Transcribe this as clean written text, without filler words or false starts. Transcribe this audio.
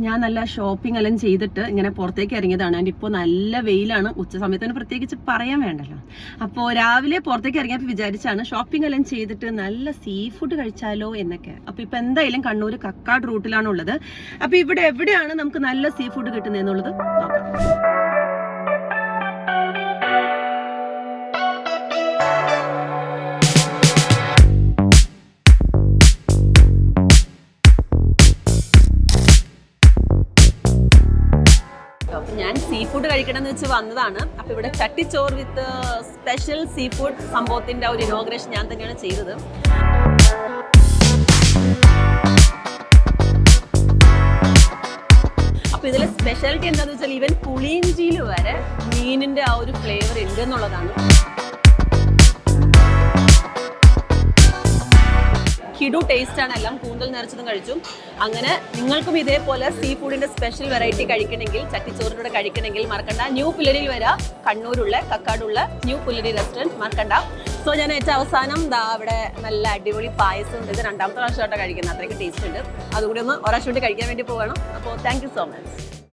ഞാൻ നല്ല ഷോപ്പിംഗ് എല്ലാം ചെയ്തിട്ട് ഇങ്ങനെ പുറത്തേക്ക് ഇറങ്ങിയതാണ്. ആൻഡ് ഇപ്പോൾ നല്ല വെയിലാണ്, ഉച്ച സമയത്തിന് പ്രത്യേകിച്ച് പറയാൻ വേണ്ടല്ലോ. അപ്പോൾ രാവിലെ പുറത്തേക്ക് ഇറങ്ങിയപ്പോൾ വിചാരിച്ചാണ് ഷോപ്പിംഗ് എല്ലാം ചെയ്തിട്ട് നല്ല സീ ഫുഡ് കഴിച്ചാലോ എന്നൊക്കെ. അപ്പോൾ ഇപ്പം എന്തായാലും കണ്ണൂർ കക്കാട് റൂട്ടിലാണ് ഉള്ളത്. അപ്പോൾ ഇവിടെ എവിടെയാണ് നമുക്ക് നല്ല സീ ഫുഡ് കിട്ടുന്നതെന്നുള്ളത് നോക്കാം. ഞാൻ സീ ഫുഡ് കഴിക്കണം എന്ന് വെച്ച് വന്നതാണ്. അപ്പോൾ ഇവിടെ ചട്ടിച്ചോറ് വിത്ത് സ്പെഷ്യൽ സീ ഫുഡ് സംഭവത്തിൻ്റെ ഒരു ഇനോഗ്രേഷൻ ഞാൻ തന്നെയാണ് ചെയ്തത്. അപ്പോൾ ഇതിലെ സ്പെഷ്യാലിറ്റി എന്താണെന്ന് വെച്ചാൽ ഈവൻ പുളിയിഞ്ചിയിൽ വരെ മീനിൻ്റെ ആ ഒരു ഫ്ലേവർ ഉണ്ട് എന്നുള്ളതാണ്. കിടു ടേസ്റ്റ് ആണ്, എല്ലാം കൂന്തൽ നിറച്ചതും കഴിച്ചു. അങ്ങനെ നിങ്ങൾക്കും ഇതേപോലെ സീ ഫുഡിന്റെ സ്പെഷ്യൽ വെറൈറ്റി കഴിക്കണമെങ്കിൽ, ചട്ടിച്ചോറിനൂടെ കഴിക്കണമെങ്കിൽ മറക്കണ്ട, ന്യൂ പുല്ലരിയിൽ വരാം. കണ്ണൂരുള്ള കക്കാടുള്ള ന്യൂ പുല്ലരി റെസ്റ്റോറൻറ്റ് മറക്കണ്ട. സോ ഞാൻ ഏറ്റവും അവസാനം അവിടെ നല്ല അടിപൊളി പായസം ഉണ്ട്. ഇത് രണ്ടാമത്തെ പ്രാവശ്യമായിട്ടാണ് കഴിക്കുന്നത്, അത്രയ്ക്ക് ടേസ്റ്റ് ഉണ്ട്. അതുകൂടി ഒന്ന് ഒരാഴ്ച കൂടി കഴിക്കാൻ വേണ്ടി പോകണം. അപ്പോൾ താങ്ക് യു സോ മച്ച്.